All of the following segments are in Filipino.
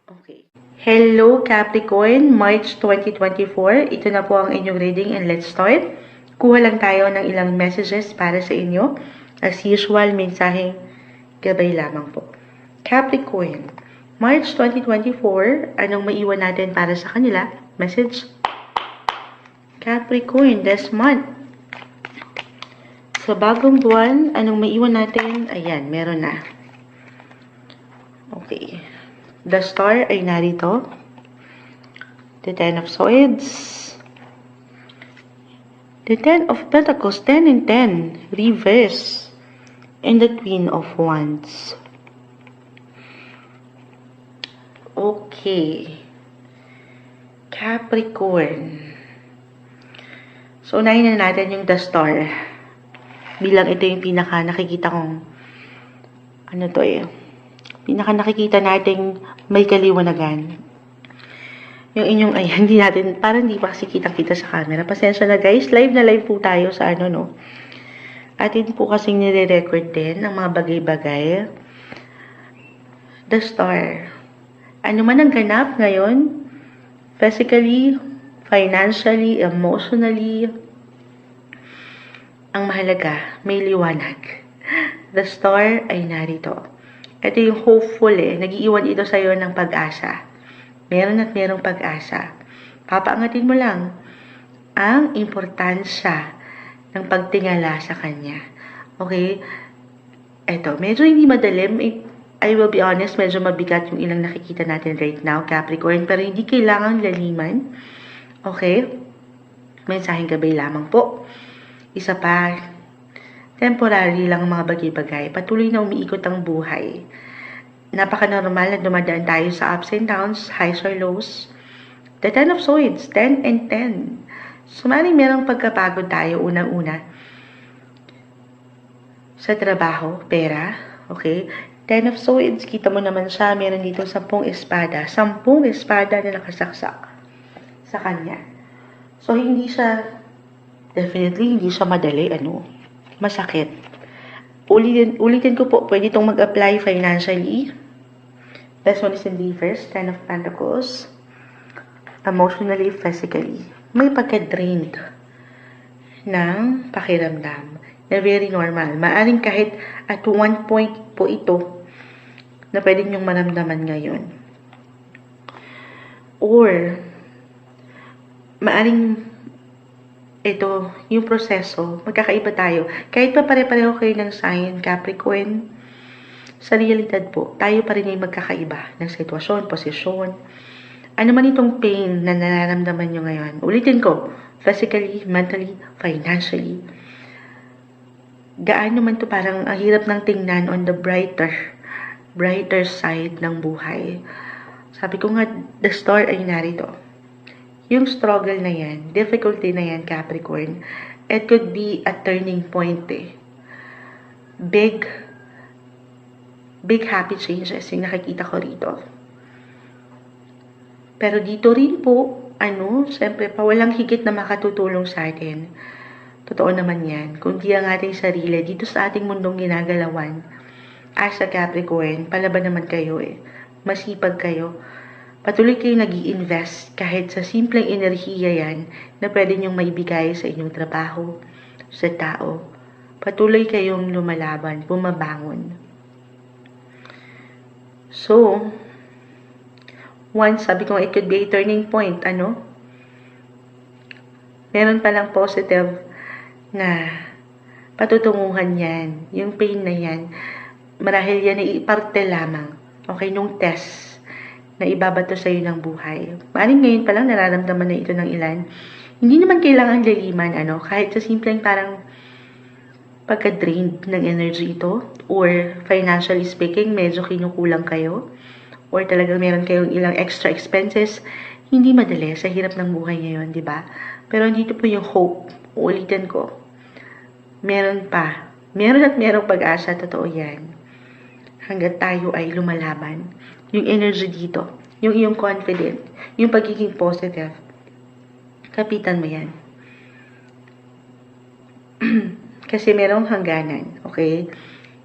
Okay. Hello Capricorn, March 2024. Ito na po ang inyong reading and let's start. Kuha lang tayo ng ilang messages para sa inyo. As usual, mensaheng gabay lamang po. Capricorn, March 2024, anong maiwan natin para sa kanila? Message. Capricorn, this month. Sa bagong buwan, anong maiwan natin? Ayan, meron na. Okay. The star ay narito. The Ten of Swords. The Ten of Pentacles, 10 and 10. Reverse. And the Queen of Wands. Okay. Capricorn. So, unahin na natin yung The Star. Bilang ito yung pinaka nakikita kong pinaka nakikita nating may kaliwanagan. Yung inyong, ay, hindi natin, parang hindi pa kasi kitang-kita sa camera. Pasensya na guys, live na live po tayo sa Atin po kasing nire-record din ang mga bagay-bagay. The Star. Ano man ang ganap ngayon, physically, financially, emotionally, ang mahalaga, may liwanag. The Star ay narito. Ito yung hopeful Nag-iiwan ito sa'yo ng pag-asa. Meron at merong pag-asa. Papaangatin mo lang ang importansya ng pagtingala sa kanya. Okay? Ito, medyo hindi madalim. I will be honest, medyo mabigat yung ilang nakikita natin right now, Capricorn. Pero hindi kailangang laliman. Okay? Mensaheng gabay lamang po. Isa pa, temporary lang ang mga bagay-bagay. Patuloy na umiikot ang buhay. Napaka-normal na dumadaan tayo sa ups and downs, highs or lows. The Ten of Swords, 10 and 10. So, maring merong pagkapagod tayo unang-una sa trabaho, pera. Okay? Ten of Swords, kita mo naman siya, meron dito 10 espada. 10 espada na nakasaksak sa kanya. So, definitely, hindi siya madali, masakit. Ulitin ko po, pwede itong mag-apply financially. This one is in reverse, Ten of Pentacles. Emotionally, physically. May pagka-drained ng pakiramdam na very normal. Maaring kahit at one point po ito na pwede niyong maramdaman ngayon. Or, maaring ito, yung proseso, magkakaiba tayo. Kahit pa pare-pareho kayo ng sign, Capricorn, sa realidad po, tayo pa rin ay magkakaiba ng sitwasyon, posisyon. Ano man itong pain na nararamdaman nyo ngayon? Ulitin ko, physically, mentally, financially. Gaano man to parang ang hirap ng tingnan on the brighter side ng buhay. Sabi ko nga, the star ay narito. Yung struggle na yan, difficulty na yan, Capricorn, it could be a turning point Big happy changes yung nakikita ko rito. Pero dito rin po, siyempre pa walang higit na makatutulong sa atin. Totoo naman yan. Kung di ang ating sarili, dito sa ating mundong ginagalawan, as a Capricorn, palaban naman kayo Masipag kayo. Patuloy kayong nag-i-invest kahit sa simpleng enerhiya yan na pwede niyong maibigay sa inyong trabaho, sa tao. Patuloy kayong lumalaban, bumabangon. So, once, sabi ko it could be a turning point, meron palang positive na patutunguhan yan. Yung pain na yan, marahil yan ay parte lamang, nung test na ibabato sa iyo ng buhay. Maaaring ngayon pa lang nararamdaman na ito ng ilan. Hindi naman kailangan laliman, kahit sa simpleng parang pagka-drained ng energy ito, or financially speaking, medyo kinukulang kayo, or talagang meron kayong ilang extra expenses, hindi madali sa hirap ng buhay ngayon, di ba? Pero dito po yung hope. Uulitin ko. Meron at merong pag-asa, totoo yan. Hanggat tayo ay lumalaban. Yung energy dito, yung iyong confident, yung pagiging positive, kapitan mo yan. Kasi merong hangganan, okay?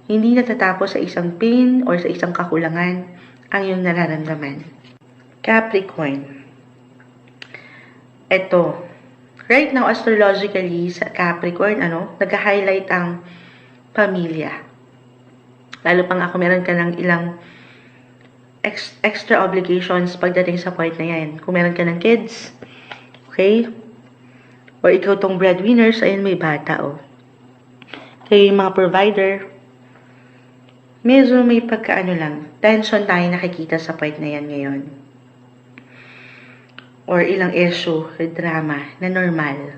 Hindi natatapos sa isang pain or sa isang kakulangan ang iyong nararamdaman. Capricorn. Ito, right now, astrologically, sa Capricorn, nag-highlight ang pamilya. Lalo pang ako, meron ka ng ilang extra obligations pagdating sa point na yan. Kung meron ka ng kids, okay? Or ikaw tong breadwinners, ayun may bata, Kayo yung mga provider, medyo may pagkaano lang, tension tayo nakikita sa point na yan ngayon. Or ilang issue, drama, na normal.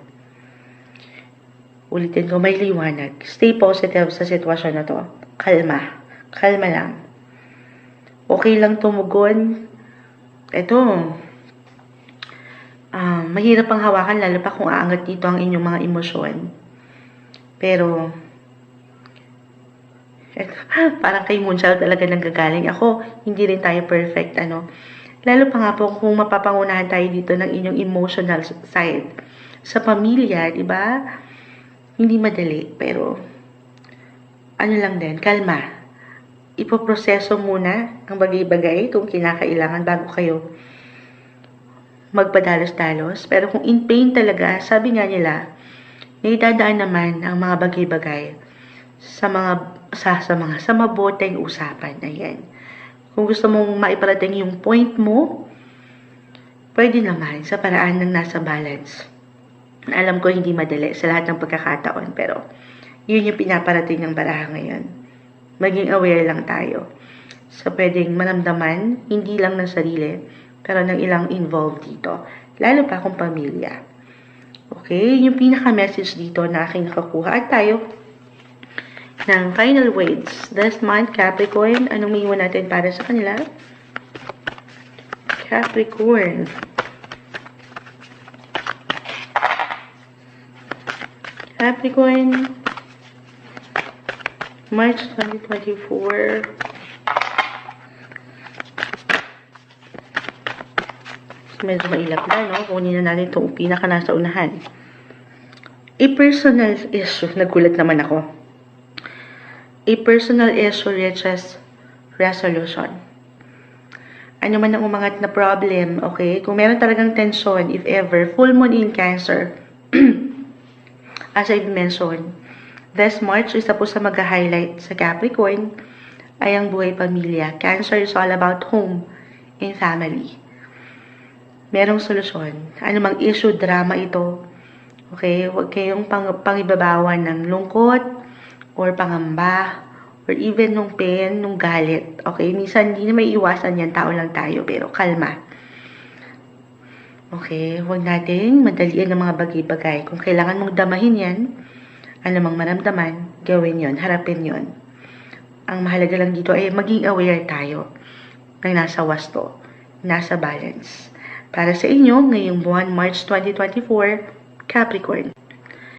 Ulitin ko, may liwanag. Stay positive sa sitwasyon na to. Kalma. Kalma lang. Okay lang tumugon. Ito, mahirap ang hawakan, lalo pa kung aangat dito ang inyong mga emosyon. Pero, parang kay Moonchild talaga nanggagaling. Ako, hindi rin tayo perfect, Lalo pa nga po kung mapapangunahan tayo dito ng inyong emotional side. Sa pamilya, di ba? Hindi madali, pero lang din, kalma. Ipoproseso muna ang bagay-bagay kung kinakailangan bago kayo magpadalos-dalos. Pero kung in pain talaga, sabi nga nila, may dadaan naman ang mga bagay-bagay sa maboteng usapan. Ayan. Kung gusto mong maiparating yung point mo, pwede naman sa paraan ng nasa balance. Alam ko hindi madali sa lahat ng pagkakataon, pero yun yung pinaparating ng baraha ngayon. Maging aware lang tayo sa pwedeng maramdaman, hindi lang ng sarili, pero ng ilang involved dito. Lalo pa kung pamilya. Okay, yung pinaka-message dito na aking nakakuha at tayo ng final words. This month, Capricorn, anong may iwan natin para sa kanila? Capricorn. Capricorn, March 2024. Medyo mailap na, Kunin na natin itong pinaka nasa unahan. A personal issue. Nagulat naman ako. A personal issue reaches resolution. Ano man ang umangat na problem, okay? Kung meron talagang tension, if ever, full moon in Cancer, as I've mentioned, this March, isa po sa mag-highlight sa Capricorn, ay ang buhay pamilya. Cancer is all about home and family. Merong solusyon. Ano mang issue, drama ito, okay? Huwag kayong pangibabawan ng lungkot, or pangamba, or even nung pain, nung galit. Okay? Minsan, hindi na may iwasan yan. Tao lang tayo, pero kalma. Okay? Huwag natin madalian ng mga bagay-bagay. Kung kailangan mong damahin yan, anumang maramdaman, gawin yon, harapin yon. Ang mahalaga lang dito ay maging aware tayo ng nasa wasto, nasa balance. Para sa inyo, ngayong buwan, March 2024, Capricorn.